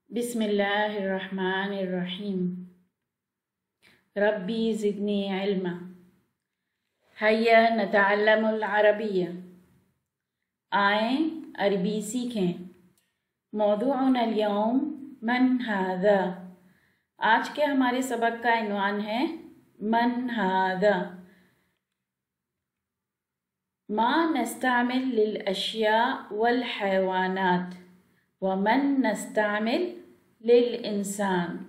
बिस्मिल्लाहिर्रहमानिर्रहीम। रब्बी ज़िदनी इल्मा। हय्या नतअल्लमुल अरबिय्या। आएँ अरबी सीखें। मौदूउना अल-यौम मन हाज़ा। आज के हमारे सबक का इन्वान है मन हाज़ा। मा नस्तामिल लिल अशिया वल हैवानात व मन नस्तामिल लिल इंसान।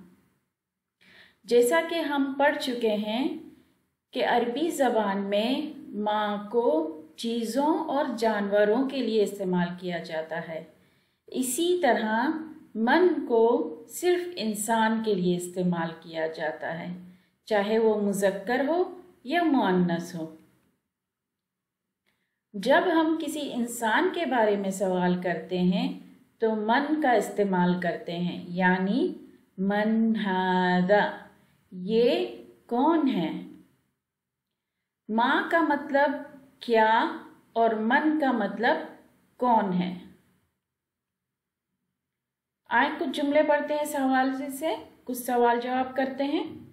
जैसा कि हम पढ़ चुके हैं कि अरबी ज़बान में माँ को चीज़ों और जानवरों के लिए इस्तेमाल किया जाता है, इसी तरह मन को सिर्फ इंसान के लिए इस्तेमाल किया जाता है, चाहे वो मुज़क्कर हो या मुअन्नस हो। जब हम किसी इंसान के बारे में सवाल करते हैं तो मन का इस्तेमाल करते हैं, यानी मन हादा, ये कौन है। माँ का मतलब क्या और मन का मतलब कौन है। आए कुछ जुमले पढ़ते हैं सवाल से कुछ सवाल जवाब करते हैं।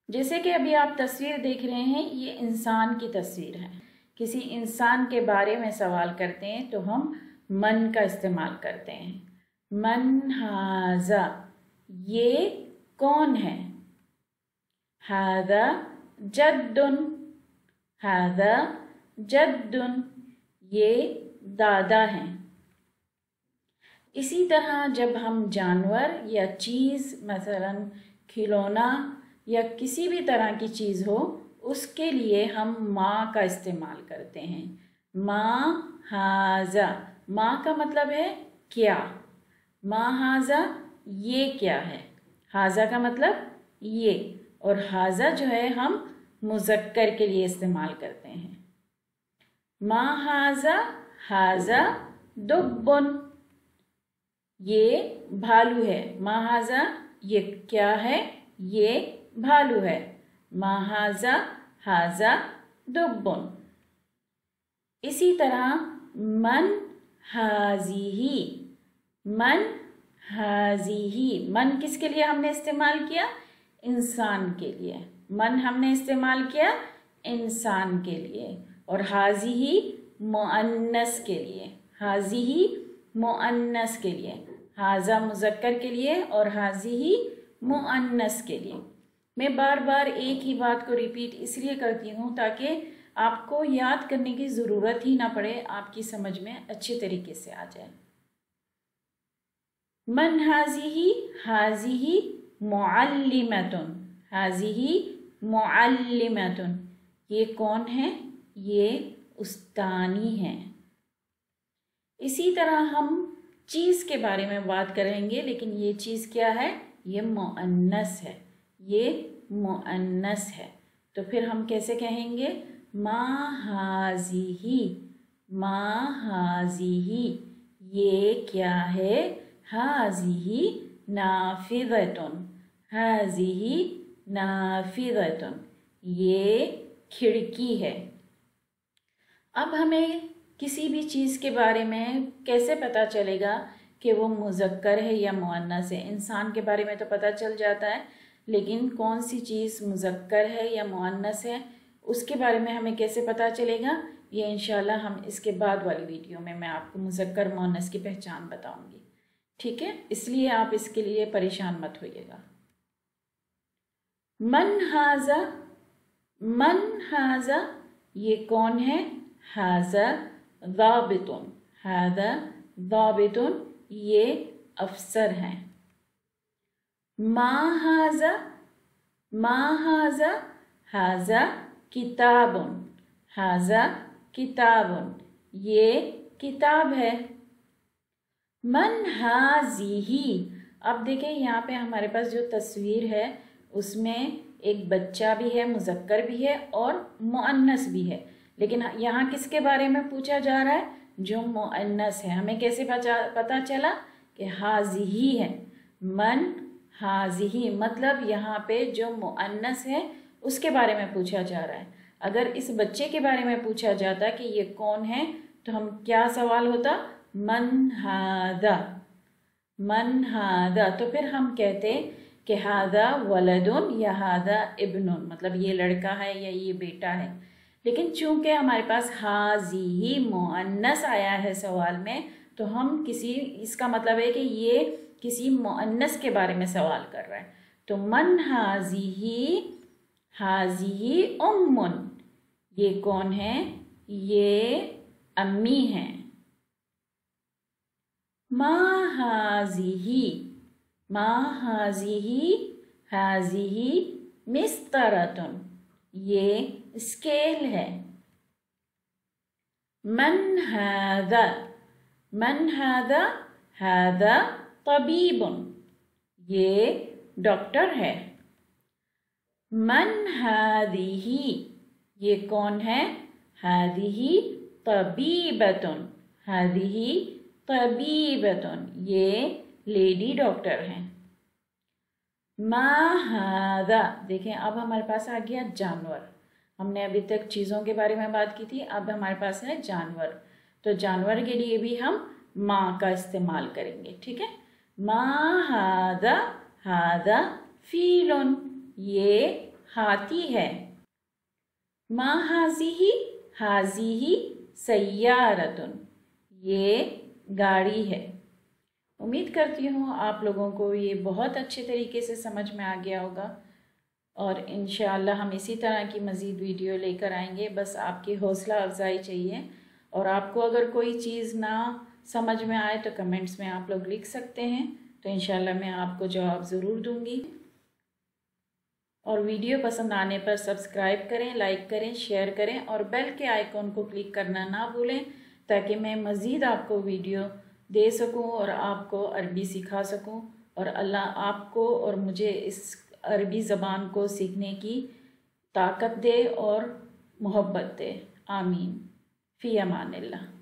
जैसे कि अभी आप तस्वीर देख रहे हैं, ये इंसान की तस्वीर है। किसी इंसान के बारे में सवाल करते हैं तो हम मन का इस्तेमाल करते हैं। मन हाजा, ये कौन है। हादा जद्दुन, हादा जद्दुन, ये दादा हैं। इसी तरह जब हम जानवर या चीज़, मसलन खिलौना या किसी भी तरह की चीज़ हो, उसके लिए हम माँ का इस्तेमाल करते हैं। माँ हाजा, माँ का मतलब है क्या। माँ हाजा, ये क्या है। हाजा का मतलब ये, और हाजा जो है हम मुज़क्कर के लिए इस्तेमाल करते हैं। माँ हाजा, हाजा दुब्बुन, ये भालू है। माँ हाजा, ये क्या है, ये भालू है। माँ हाजा, हाजा दुब्बुन। इसी तरह मन हाज़िही, मन हाज़िही, मन किसके लिए हमने इस्तेमाल किया, इंसान के लिए। मन हमने इस्तेमाल किया इंसान के लिए, और हाज़िही मुअन्नस के लिए। हाज़िही मुअन्नस के लिए, हाज़ा मुज़क्कर के लिए और हाज़िही मुअन्नस के लिए। मैं बार बार एक ही बात को रिपीट इसलिए करती हूँ ताकि आपको याद करने की ज़रूरत ही ना पड़े, आपकी समझ में अच्छे तरीके से आ जाए। मन हाज़िही, हाज़िही मुअल्लिमतुन, हाज़िही मुअल्लिमतुन, ये कौन है, ये उस्तानी है। इसी तरह हम चीज़ के बारे में बात करेंगे, लेकिन ये चीज़ क्या है, ये मुअन्नस है, ये मुअन्नस है। तो फिर हम कैसे कहेंगे, मा हाज़िही, मा हाज़िही, ये क्या है, हाज़िही नाफ़िज़तुन, हाज़िही नाफ़िज़तुन, ये खिड़की है। अब हमें किसी भी चीज़ के बारे में कैसे पता चलेगा कि वो मुज़क्कर है या मुअन्नस है। इंसान के बारे में तो पता चल जाता है, लेकिन कौन सी चीज़ मुज़क्कर है या मुअन्नस है, उसके बारे में हमें कैसे पता चलेगा, ये इंशाल्लाह हम इसके बाद वाली वीडियो में मैं आपको मुज़क्कर मुअन्नस की पहचान बताऊंगी। ठीक है, इसलिए आप इसके लिए परेशान मत होइएगा। मन हाज़ा, मन हाज़ा, ये कौन है, हाज़ा ज़ाबितुन, हाज़ा ज़ाबितुन, ये अफसर हैं। मा हाज़ा, मा हाज़ा, हाज़ा किताबुन, हाज़ा किताबुन, ये किताब है। मन हाज़िही, अब देखें यहाँ पे हमारे पास जो तस्वीर है उसमें एक बच्चा भी है, मुज़क्कर भी है और मुअन्नस भी है, लेकिन यहाँ किसके बारे में पूछा जा रहा है, जो मुअन्नस है। हमें कैसे पता चला कि हाज़िही है। मन हाज़िही मतलब यहाँ पे जो मुअन्नस है उसके बारे में पूछा जा रहा है। अगर इस बच्चे के बारे में पूछा जाता कि ये कौन है, तो हम क्या सवाल होता, मन हादा, मन हादा, तो फिर हम कहते कि हादा वलदुन या हादा इब्नुन, मतलब ये लड़का है या ये बेटा है। लेकिन चूंकि हमारे पास हाज़ी मुअन्नस आया है सवाल में, तो हम इसका मतलब है कि ये किसी मुअन्नस के बारे में सवाल कर रहा है। तो मन हाज़ी उम्मुन, ये कौन है? ये अम्मी हैं। मा हाज़िही हाज़िही मिस्तरतुन, ये स्केल है। मन हादा हादा तबीबुन, ये डॉक्टर है। मन हादिही, ये कौन है? हादिही तबीबतुन, हादिही तबीबतुन, ये लेडी डॉक्टर हैं। मा हादा, देखें अब हमारे पास आ गया जानवर। हमने अभी तक चीज़ों के बारे में बात की थी, अब हमारे पास है जानवर। तो जानवर के लिए भी हम माँ का इस्तेमाल करेंगे, ठीक है। मा हादा हादा फीलुन, ये हाथी है। मा हाज़िही सय्यारतुन, ये गाड़ी है। उम्मीद करती हूँ आप लोगों को ये बहुत अच्छे तरीके से समझ में आ गया होगा, और इंशाअल्लाह हम इसी तरह की मज़ीद वीडियो लेकर आएंगे। बस आपकी हौसला अफजाई चाहिए, और आपको अगर कोई चीज़ ना समझ में आए तो कमेंट्स में आप लोग लिख सकते हैं, तो इंशाअल्लाह मैं आपको जवाब ज़रूर दूँगी। और वीडियो पसंद आने पर सब्सक्राइब करें, लाइक करें, शेयर करें, और बेल के आइकॉन को क्लिक करना ना भूलें, ताकि मैं मज़ीद आपको वीडियो दे सकूं और आपको अरबी सिखा सकूं, और अल्लाह आपको और मुझे इस अरबी ज़बान को सीखने की ताकत दे और मोहब्बत दे। आमीन। फ़ी अमानिल्लाह।